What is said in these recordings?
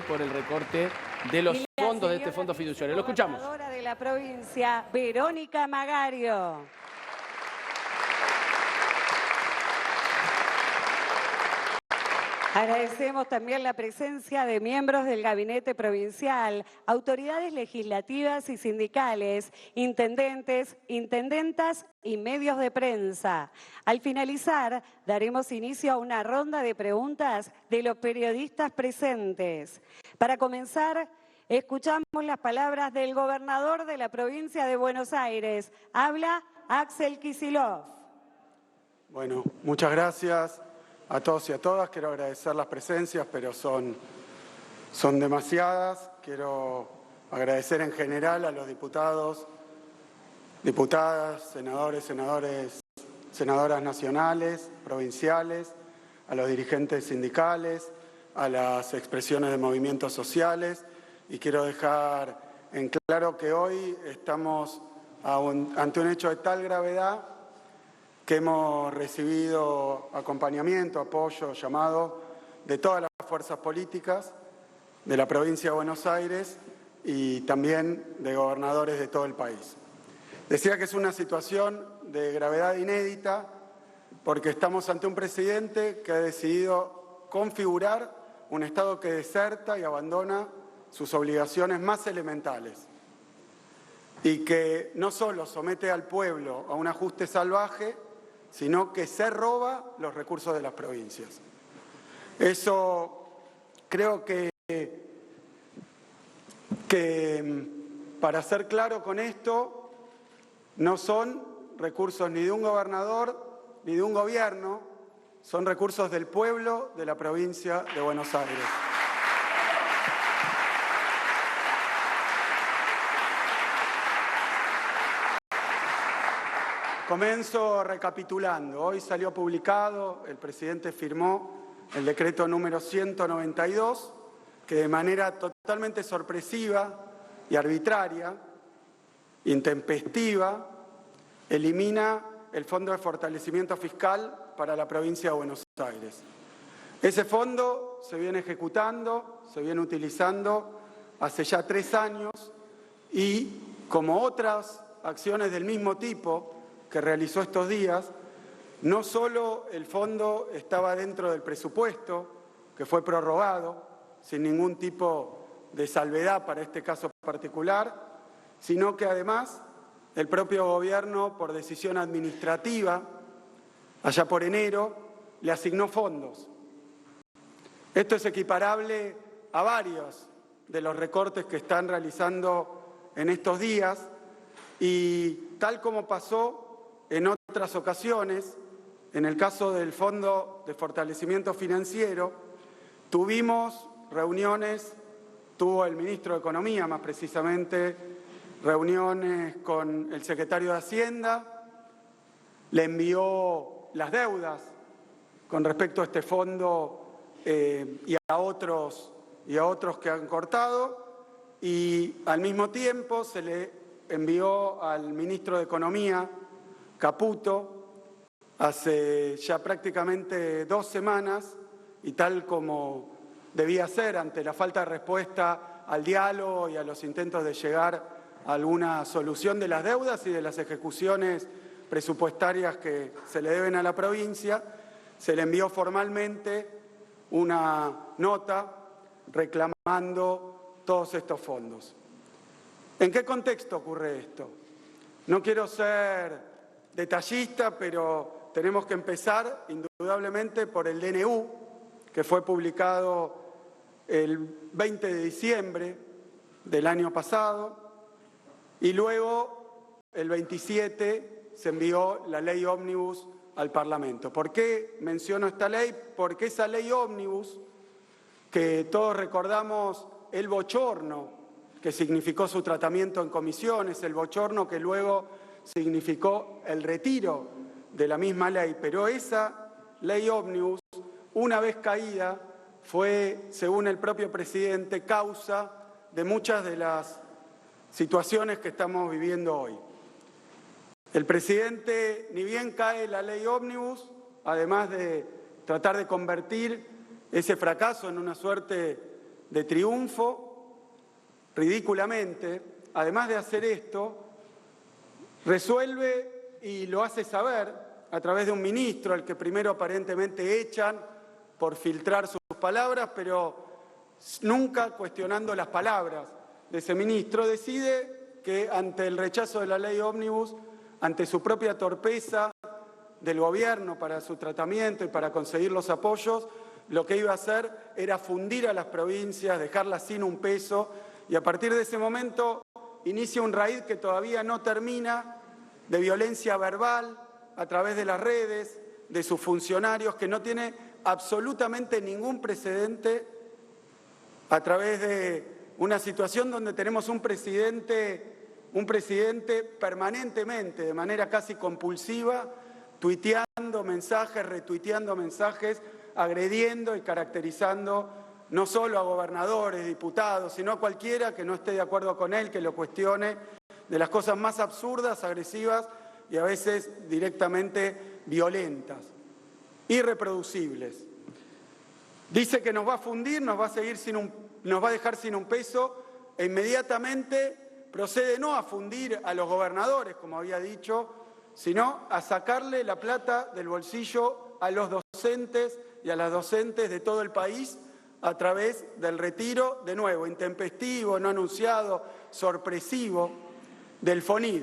por el recorte de los fondos de este fondo fiduciario. Lo escuchamos. La gobernadora de la provincia, Verónica Magario. Agradecemos también la presencia de miembros del gabinete provincial, autoridades legislativas y sindicales, intendentes, intendentas y medios de prensa. Al finalizar, daremos inicio a una ronda de preguntas de los periodistas presentes. Para comenzar, escuchamos las palabras del gobernador de la provincia de Buenos Aires. Habla Axel Kicillof. Bueno, muchas gracias a todos y a todas. Quiero agradecer las presencias, pero son demasiadas. Quiero agradecer en general a los diputados, diputadas, senadores, senadoras nacionales, provinciales, a los dirigentes sindicales, a las expresiones de movimientos sociales. Y quiero dejar en claro que hoy estamos ante un hecho de tal gravedad que hemos recibido acompañamiento, apoyo, llamado de todas las fuerzas políticas de la provincia de Buenos Aires y también de gobernadores de todo el país. Decía que es una situación de gravedad inédita porque estamos ante un presidente que ha decidido configurar un Estado que deserta y abandona sus obligaciones más elementales y que no solo somete al pueblo a un ajuste salvaje, sino que se roba los recursos de las provincias. Eso creo que para ser claro con esto, no son recursos ni de un gobernador ni de un gobierno, son recursos del pueblo de la provincia de Buenos Aires. Comienzo recapitulando. Hoy salió publicado, el presidente firmó el decreto número 192, que de manera totalmente sorpresiva y arbitraria, intempestiva, elimina el Fondo de Fortalecimiento Fiscal para la provincia de Buenos Aires. Ese fondo se viene ejecutando, se viene utilizando hace ya 3 años y, como otras acciones del mismo tipo que realizó estos días, no solo el fondo estaba dentro del presupuesto, que fue prorrogado sin ningún tipo de salvedad para este caso particular, sino que además el propio gobierno, por decisión administrativa, allá por enero, le asignó fondos. Esto es equiparable a varios de los recortes que están realizando en estos días y tal como pasó en otras ocasiones, en el caso del Fondo de Fortalecimiento Financiero, tuvimos reuniones, tuvo el ministro de Economía más precisamente, reuniones con el secretario de Hacienda, le envió las deudas con respecto a este fondo y a otros que han cortado, y al mismo tiempo se le envió al ministro de Economía, Caputo, hace ya prácticamente 2 semanas, y tal como debía ser ante la falta de respuesta al diálogo y a los intentos de llegar a alguna solución de las deudas y de las ejecuciones presupuestarias que se le deben a la provincia, se le envió formalmente una nota reclamando todos estos fondos. ¿En qué contexto ocurre esto? No quiero ser detallista, pero tenemos que empezar indudablemente por el DNU, que fue publicado el 20 de diciembre del año pasado, y luego el 27 se envió la ley ómnibus al Parlamento. ¿Por qué menciono esta ley? Porque esa ley ómnibus, que todos recordamos el bochorno que significó su tratamiento en comisiones, el bochorno que luego significó el retiro de la misma ley, pero esa ley ómnibus, una vez caída, fue, según el propio presidente, causa de muchas de las situaciones que estamos viviendo hoy. El presidente, ni bien cae la ley ómnibus, además de tratar de convertir ese fracaso en una suerte de triunfo, ridículamente, además de hacer esto, resuelve y lo hace saber a través de un ministro, al que primero aparentemente echan por filtrar sus palabras, pero nunca cuestionando las palabras de ese ministro, decide que ante el rechazo de la ley ómnibus, ante su propia torpeza del gobierno para su tratamiento y para conseguir los apoyos, lo que iba a hacer era fundir a las provincias, dejarlas sin un peso, y a partir de ese momento inicia un raíz que todavía no termina, de violencia verbal a través de las redes, de sus funcionarios, que no tiene absolutamente ningún precedente, a través de una situación donde tenemos un presidente permanentemente, de manera casi compulsiva, tuiteando mensajes, retuiteando mensajes, agrediendo y caracterizando no solo a gobernadores, diputados, sino a cualquiera que no esté de acuerdo con él, que lo cuestione, de las cosas más absurdas, agresivas y a veces directamente violentas, irreproducibles. Dice que nos va a fundir, nos va a dejar sin un peso, e inmediatamente procede no a fundir a los gobernadores, como había dicho, sino a sacarle la plata del bolsillo a los docentes y a las docentes de todo el país a través del retiro, de nuevo, intempestivo, no anunciado, sorpresivo, del FONID.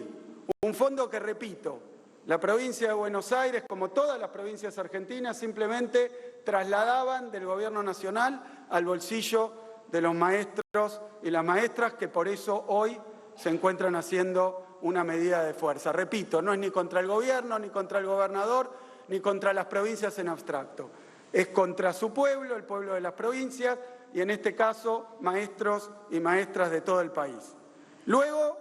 Un fondo que, repito, la provincia de Buenos Aires, como todas las provincias argentinas, simplemente trasladaban del gobierno nacional al bolsillo de los maestros y las maestras, que por eso hoy se encuentran haciendo una medida de fuerza. Repito, no es ni contra el gobierno, ni contra el gobernador, ni contra las provincias en abstracto. Es contra su pueblo, el pueblo de las provincias, y en este caso, maestros y maestras de todo el país. Luego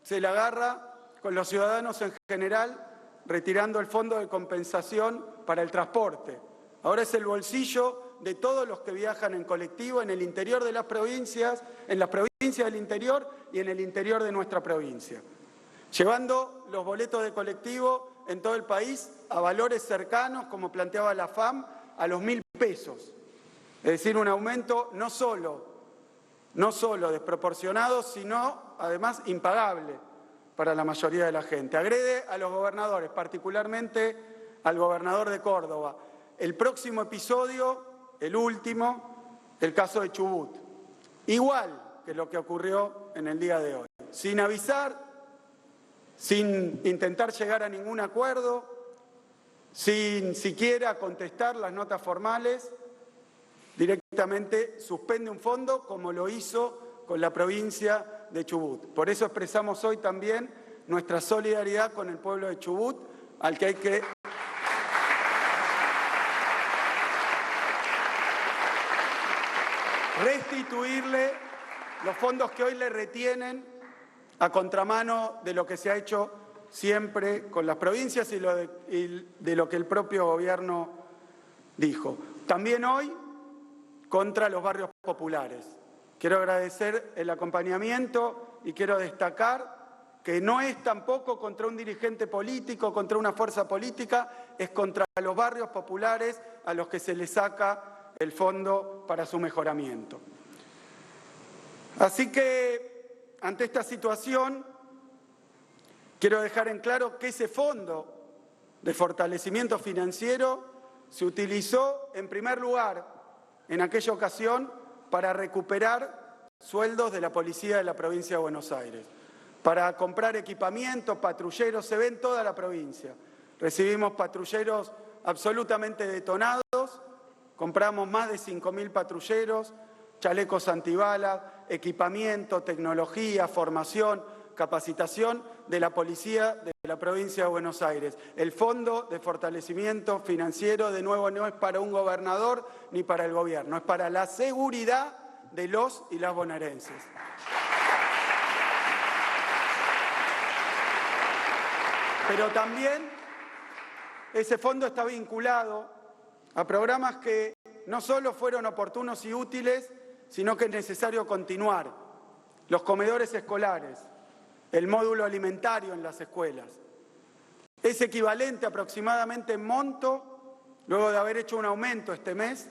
se la agarra con los ciudadanos en general, retirando el fondo de compensación para el transporte. Ahora es el bolsillo de todos los que viajan en colectivo en el interior de las provincias, en las provincias del interior y en el interior de nuestra provincia, llevando los boletos de colectivo en todo el país a valores cercanos, como planteaba la FAM, a los 1.000 pesos. Es decir, un aumento no solo desproporcionado, sino además impagable para la mayoría de la gente. Agrede a los gobernadores, particularmente al gobernador de Córdoba. El próximo episodio, el último, el caso de Chubut. Igual que lo que ocurrió en el día de hoy. Sin avisar, sin intentar llegar a ningún acuerdo, sin siquiera contestar las notas formales, directamente suspende un fondo, como lo hizo con la provincia de Chubut. Por eso expresamos hoy también nuestra solidaridad con el pueblo de Chubut, al que hay que restituirle los fondos que hoy le retienen, a contramano de lo que se ha hecho siempre con las provincias y de lo que el propio gobierno dijo. También hoy contra los barrios populares. Quiero agradecer el acompañamiento y quiero destacar que no es tampoco contra un dirigente político, contra una fuerza política, es contra los barrios populares a los que se les saca el fondo para su mejoramiento. Así que, ante esta situación, quiero dejar en claro que ese fondo de fortalecimiento financiero se utilizó, en primer lugar, en aquella ocasión, para recuperar sueldos de la policía de la provincia de Buenos Aires, para comprar equipamiento, patrulleros, se ve en toda la provincia. Recibimos patrulleros absolutamente detonados, compramos más de 5.000 patrulleros, chalecos antibalas, equipamiento, tecnología, formación, capacitación de la policía de la provincia de Buenos Aires. El fondo de fortalecimiento financiero, de nuevo, no es para un gobernador ni para el gobierno, es para la seguridad de los y las bonaerenses. Pero también ese fondo está vinculado a programas que no solo fueron oportunos y útiles, sino que es necesario continuar. Los comedores escolares, el módulo alimentario en las escuelas. Es equivalente aproximadamente en monto, luego de haber hecho un aumento este mes,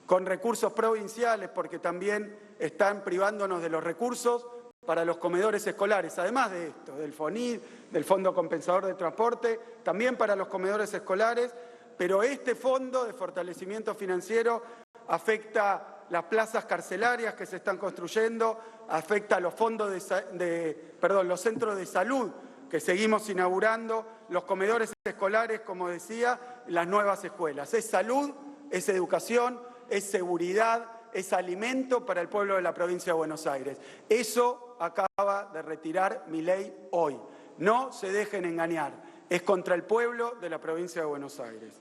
con recursos provinciales, porque también están privándonos de los recursos para los comedores escolares, además de esto, del FONID, del Fondo Compensador de Transporte, también para los comedores escolares, pero este fondo de fortalecimiento financiero afecta las plazas carcelarias que se están construyendo, afecta los fondos los centros de salud que seguimos inaugurando, los comedores escolares, como decía, las nuevas escuelas. Es salud, es educación, es seguridad, es alimento para el pueblo de la provincia de Buenos Aires. Eso acaba de retirar Milei hoy. No se dejen engañar, es contra el pueblo de la provincia de Buenos Aires.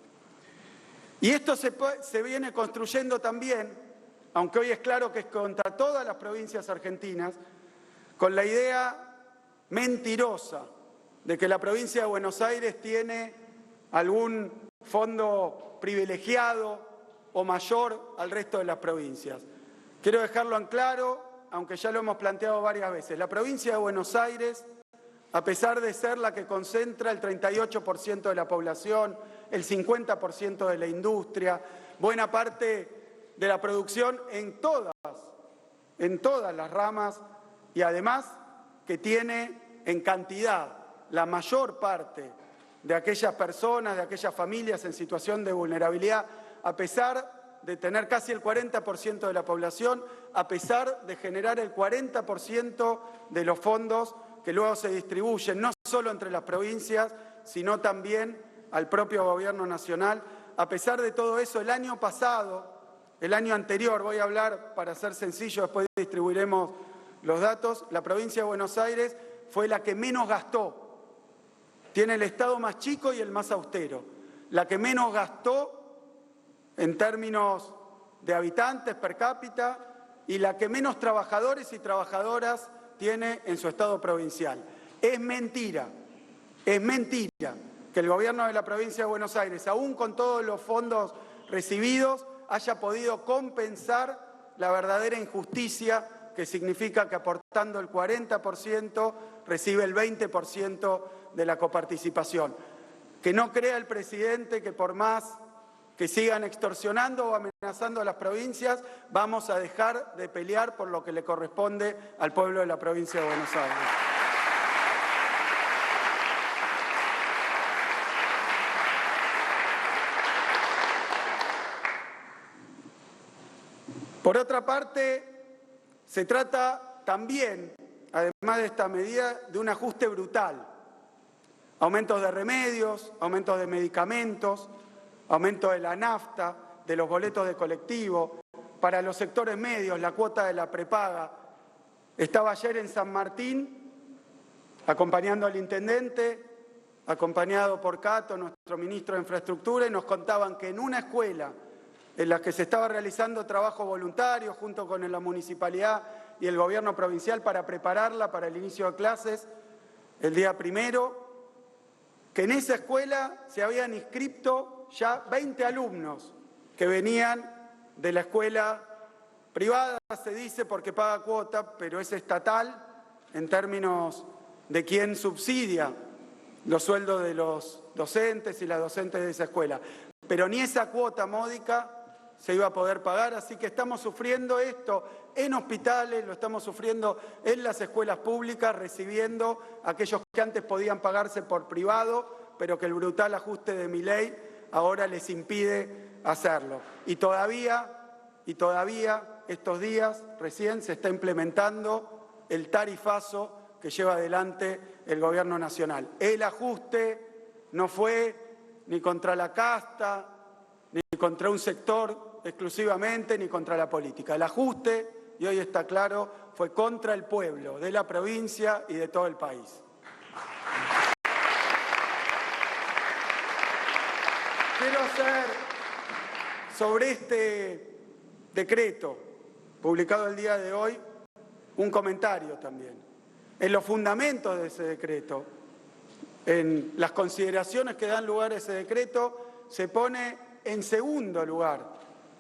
Y esto se viene construyendo también, aunque hoy es claro que es contra todas las provincias argentinas, con la idea mentirosa de que la provincia de Buenos Aires tiene algún fondo privilegiado o mayor al resto de las provincias. Quiero dejarlo en claro, aunque ya lo hemos planteado varias veces. La provincia de Buenos Aires, a pesar de ser la que concentra el 38% de la población, el 50% de la industria, buena parte de la producción en todas las ramas, y además que tiene en cantidad la mayor parte de aquellas personas, de aquellas familias en situación de vulnerabilidad, a pesar de tener casi el 40% de la población, a pesar de generar el 40% de los fondos que luego se distribuyen, no solo entre las provincias, sino también al propio gobierno nacional. A pesar de todo eso, el año pasado, el año anterior, voy a hablar para ser sencillo, después distribuiremos los datos, la provincia de Buenos Aires fue la que menos gastó. Tiene el estado más chico y el más austero. La que menos gastó en términos de habitantes per cápita y la que menos trabajadores y trabajadoras tiene en su estado provincial. Es mentira que el gobierno de la provincia de Buenos Aires, aún con todos los fondos recibidos, haya podido compensar la verdadera injusticia que significa que aportando el 40% recibe el 20% de la coparticipación. Que no crea el presidente que por más que sigan extorsionando o amenazando a las provincias, vamos a dejar de pelear por lo que le corresponde al pueblo de la provincia de Buenos Aires. Por otra parte, se trata también, además de esta medida, de un ajuste brutal. Aumentos de remedios, aumentos de medicamentos, aumento de la nafta, de los boletos de colectivo. Para los sectores medios, la cuota de la prepaga. Estaba ayer en San Martín, acompañando al intendente, acompañado por Cato, nuestro ministro de Infraestructura, y nos contaban que en una escuela en la que se estaba realizando trabajo voluntario junto con la municipalidad y el gobierno provincial para prepararla para el inicio de clases el día 1, que en esa escuela se habían inscrito ya 20 alumnos que venían de la escuela privada, se dice porque paga cuota, pero es estatal en términos de quién subsidia los sueldos de los docentes y las docentes de esa escuela. Pero ni esa cuota módica se iba a poder pagar, así que estamos sufriendo esto en hospitales, lo estamos sufriendo en las escuelas públicas, recibiendo a aquellos que antes podían pagarse por privado, pero que el brutal ajuste de Milei ahora les impide hacerlo. Y todavía estos días recién se está implementando el tarifazo que lleva adelante el gobierno nacional. El ajuste no fue ni contra la casta, ni contra un sector exclusivamente, ni contra la política. El ajuste, y hoy está claro, fue contra el pueblo de la provincia y de todo el país. Quiero hacer sobre este decreto, publicado el día de hoy, un comentario también. En los fundamentos de ese decreto, en las consideraciones que dan lugar a ese decreto, se pone en segundo lugar,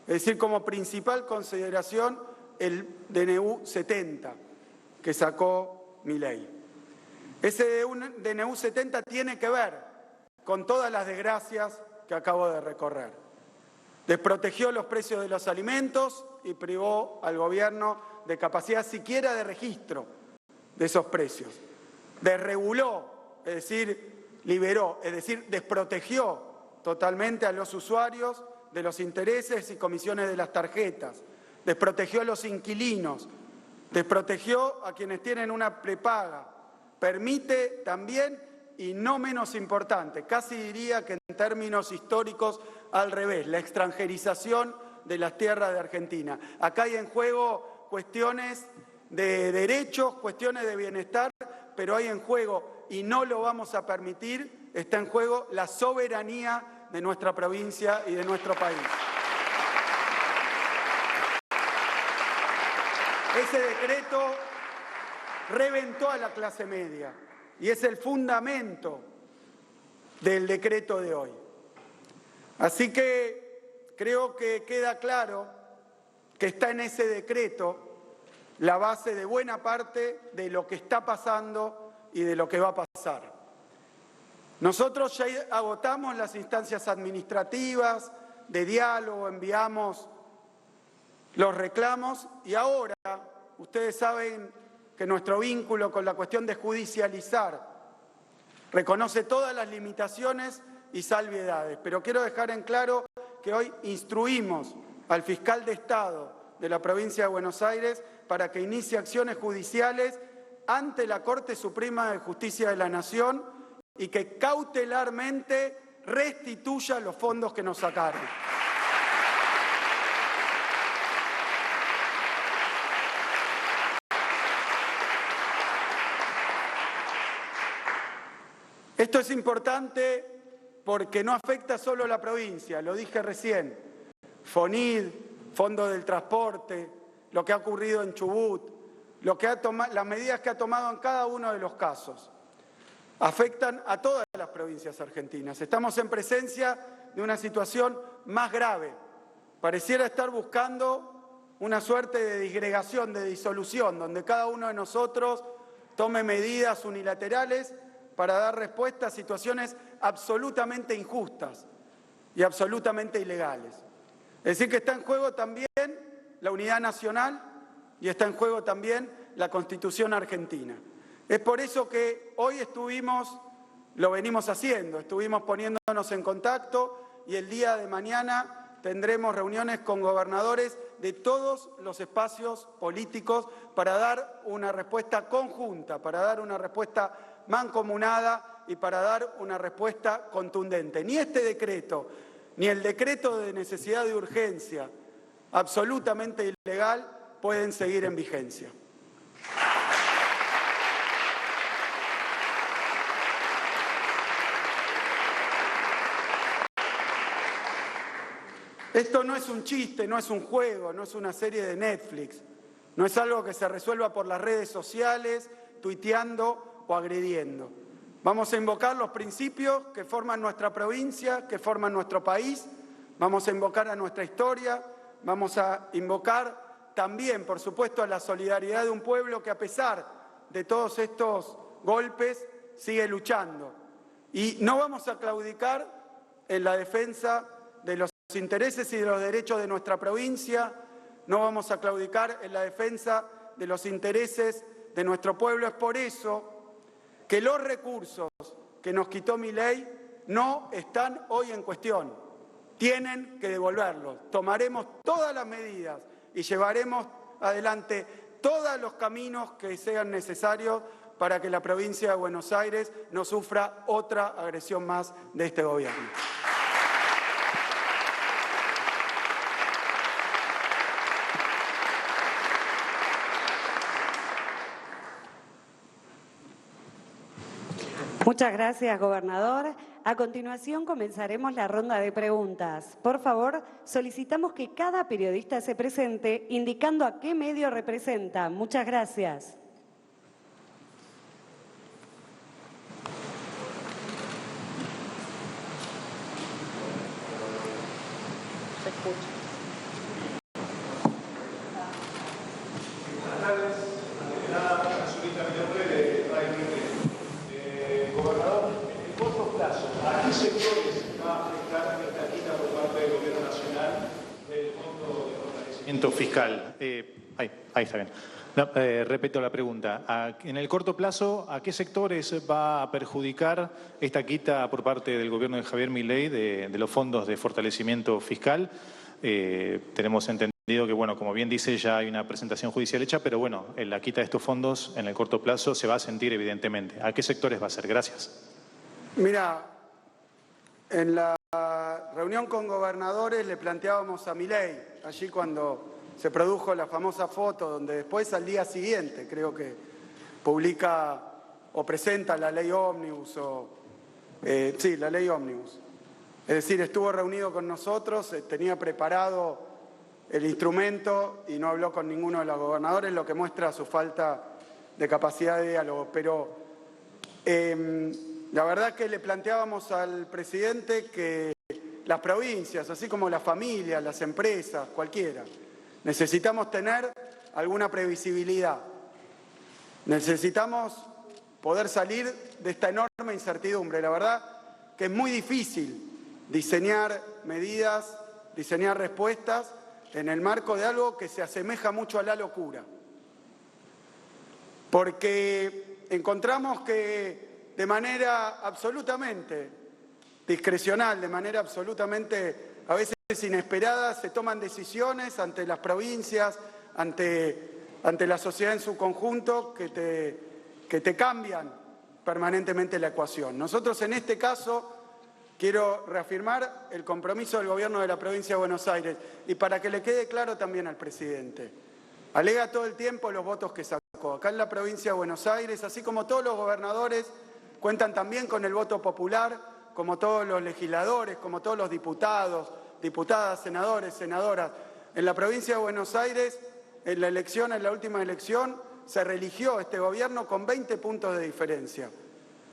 es decir, como principal consideración, el DNU 70 que sacó Milei. Ese DNU 70 tiene que ver con todas las desgracias que acabo de recorrer. Desprotegió los precios de los alimentos y privó al gobierno de capacidad siquiera de registro de esos precios. Desreguló, es decir, liberó, es decir, desprotegió totalmente a los usuarios de los intereses y comisiones de las tarjetas. Desprotegió a los inquilinos, desprotegió a quienes tienen una prepaga. Permite también, y no menos importante, casi diría que en términos históricos al revés, la extranjerización de las tierras de Argentina. Acá hay en juego cuestiones de derechos, cuestiones de bienestar, pero hay en juego, y no lo vamos a permitir, está en juego la soberanía de nuestra provincia y de nuestro país. Ese decreto reventó a la clase media y es el fundamento del decreto de hoy. Así que creo que queda claro que está en ese decreto la base de buena parte de lo que está pasando y de lo que va a pasar. Nosotros ya agotamos las instancias administrativas de diálogo, enviamos los reclamos y ahora ustedes saben que nuestro vínculo con la cuestión de judicializar reconoce todas las limitaciones y salvedades, pero quiero dejar en claro que hoy instruimos al fiscal de Estado de la provincia de Buenos Aires para que inicie acciones judiciales ante la Corte Suprema de Justicia de la Nación y que cautelarmente restituya los fondos que nos sacaron. Esto es importante porque no afecta solo a la provincia, lo dije recién. FONID, Fondo del Transporte, lo que ha ocurrido en Chubut, las medidas que ha tomado en cada uno de los casos, afectan a todas las provincias argentinas. Estamos en presencia de una situación más grave. Pareciera estar buscando una suerte de disgregación, de disolución, donde cada uno de nosotros tome medidas unilaterales para dar respuesta a situaciones absolutamente injustas y absolutamente ilegales. Es decir, que está en juego también la unidad nacional y está en juego también la Constitución argentina. Es por eso que hoy lo venimos haciendo, estuvimos poniéndonos en contacto y el día de mañana tendremos reuniones con gobernadores de todos los espacios políticos para dar una respuesta conjunta, para dar una respuesta mancomunada y para dar una respuesta contundente. Ni este decreto, ni el decreto de necesidad de urgencia, absolutamente ilegal, pueden seguir en vigencia. Esto no es un chiste, no es un juego, no es una serie de Netflix, no es algo que se resuelva por las redes sociales, tuiteando o agrediendo. Vamos a invocar los principios que forman nuestra provincia, que forman nuestro país, vamos a invocar a nuestra historia, vamos a invocar también, por supuesto, a la solidaridad de un pueblo que a pesar de todos estos golpes sigue luchando. Y no vamos a claudicar en la defensa de los intereses y de los derechos de nuestra provincia, no vamos a claudicar en la defensa de los intereses de nuestro pueblo. Es por eso que los recursos que nos quitó Milei no están hoy en cuestión. Tienen que devolverlos. Tomaremos todas las medidas y llevaremos adelante todos los caminos que sean necesarios para que la provincia de Buenos Aires no sufra otra agresión más de este gobierno. Muchas gracias, gobernador. A continuación comenzaremos la ronda de preguntas. Por favor, solicitamos que cada periodista se presente indicando a qué medio representa. Muchas gracias. Se escucha. Buenas tardes, la señorita Villarreal de Radio. Gobernador, en el corto plazo, ¿a qué sectores va a afectar esta quita por parte del Gobierno Nacional fortalecimiento fiscal. Ahí está bien. No, repito la pregunta. En el corto plazo, ¿a qué sectores va a perjudicar esta quita por parte del gobierno de Javier Milei de los fondos de fortalecimiento fiscal? Tenemos entendido que, bueno, como bien dice, ya hay una presentación judicial hecha, pero bueno, en la quita de estos fondos en el corto plazo se va a sentir evidentemente. ¿A qué sectores va a ser? Gracias. Mira, en la reunión con gobernadores le planteábamos a Milei, allí cuando se produjo la famosa foto donde después al día siguiente creo que publica o presenta la ley ómnibus sí, la ley ómnibus. Es decir, estuvo reunido con nosotros, tenía preparado el instrumento y no habló con ninguno de los gobernadores, lo que muestra su falta de capacidad de diálogo. Pero la verdad que le planteábamos al presidente que las provincias, así como las familias, las empresas, cualquiera, necesitamos tener alguna previsibilidad. Necesitamos poder salir de esta enorme incertidumbre. La verdad que es muy difícil diseñar medidas, diseñar respuestas en el marco de algo que se asemeja mucho a la locura. Porque encontramos que de manera absolutamente discrecional, de manera absolutamente a veces inesperada, se toman decisiones ante las provincias, ante la sociedad en su conjunto, que te cambian permanentemente la ecuación. Nosotros en este caso quiero reafirmar el compromiso del gobierno de la provincia de Buenos Aires y para que le quede claro también al presidente. Alega todo el tiempo los votos que sacó. Acá en la provincia de Buenos Aires, así como todos los gobernadores, cuentan también con el voto popular, como todos los legisladores, como todos los diputados, diputadas, senadores, senadoras. En la provincia de Buenos Aires, en la última elección, se reeligió este gobierno con 20 puntos de diferencia.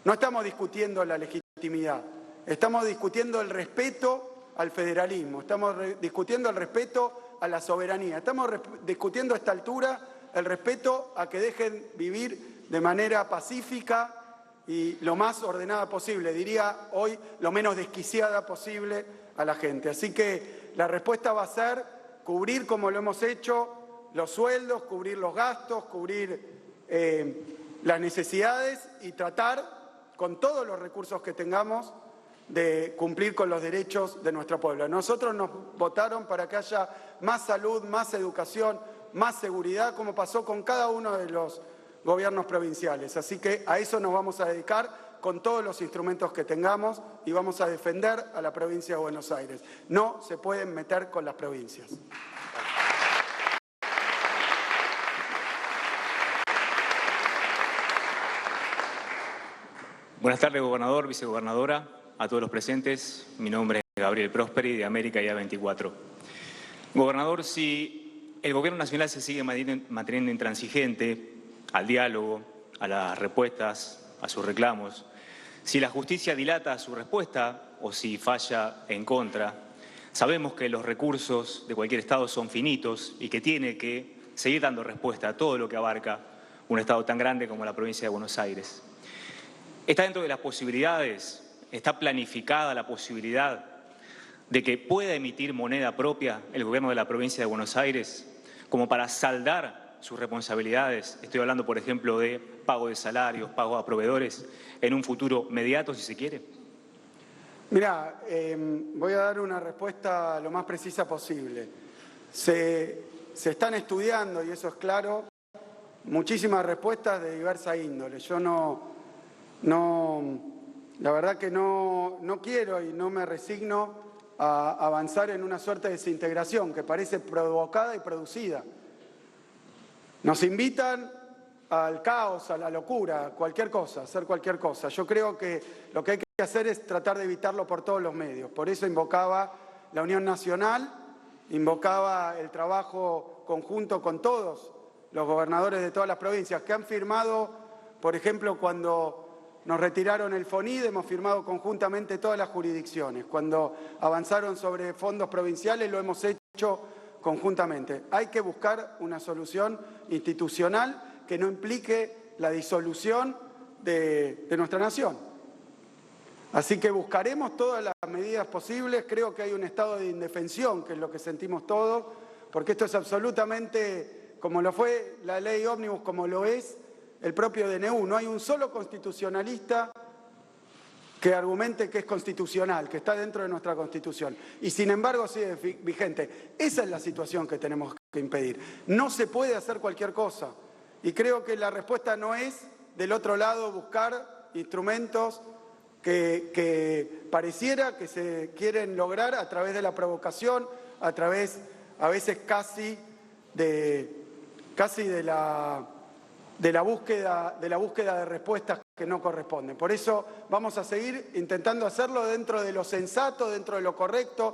No estamos discutiendo la legitimidad, estamos discutiendo el respeto al federalismo, estamos discutiendo el respeto a la soberanía, estamos discutiendo a esta altura el respeto a que dejen vivir de manera pacífica y lo más ordenada posible, diría hoy lo menos desquiciada posible a la gente. Así que la respuesta va a ser cubrir, como lo hemos hecho, los sueldos, cubrir los gastos, cubrir las necesidades y tratar con todos los recursos que tengamos de cumplir con los derechos de nuestro pueblo. Nosotros nos votaron para que haya más salud, más educación, más seguridad, como pasó con cada uno de los gobiernos provinciales. Así que a eso nos vamos a dedicar con todos los instrumentos que tengamos y vamos a defender a la provincia de Buenos Aires. No se pueden meter con las provincias. Buenas tardes, gobernador, vicegobernadora, a todos los presentes. Mi nombre es Gabriel Prosperi, de América y A24. Gobernador, si el gobierno nacional se sigue manteniendo intransigente al diálogo, a las respuestas, a sus reclamos, si la justicia dilata su respuesta o si falla en contra, sabemos que los recursos de cualquier Estado son finitos y que tiene que seguir dando respuesta a todo lo que abarca un Estado tan grande como la provincia de Buenos Aires. ¿Está dentro de las posibilidades, está planificada la posibilidad de que pueda emitir moneda propia el gobierno de la provincia de Buenos Aires como para saldar sus responsabilidades? Estoy hablando, por ejemplo, de pago de salarios, pago a proveedores, en un futuro inmediato, si se quiere. Mirá, voy a dar una respuesta lo más precisa posible. Se están estudiando, y eso es claro, muchísimas respuestas de diversa índole. Yo la verdad que no quiero y no me resigno a avanzar en una suerte de desintegración que parece provocada y producida. Nos invitan al caos, a la locura, cualquier cosa, hacer cualquier cosa. Yo creo que lo que hay que hacer es tratar de evitarlo por todos los medios. Por eso invocaba la Unión Nacional, invocaba el trabajo conjunto con todos los gobernadores de todas las provincias que han firmado, por ejemplo, cuando nos retiraron el FONID, hemos firmado conjuntamente todas las jurisdicciones. Cuando avanzaron sobre fondos provinciales, lo hemos hecho conjuntamente. Hay que buscar una solución institucional que no implique la disolución de nuestra nación. Así que buscaremos todas las medidas posibles. Creo que hay un estado de indefensión, que es lo que sentimos todos, porque esto es absolutamente, como lo fue la ley ómnibus, como lo es el propio DNU. No hay un solo constitucionalista que argumente que es constitucional, que está dentro de nuestra Constitución. Y sin embargo sigue vigente. Esa es la situación que tenemos que impedir. No se puede hacer cualquier cosa. Y creo que la respuesta no es, del otro lado, buscar instrumentos que pareciera que se quieren lograr a través de la provocación, a través, a veces casi de la búsqueda de respuestas que no corresponden. Por eso vamos a seguir intentando hacerlo dentro de lo sensato, dentro de lo correcto,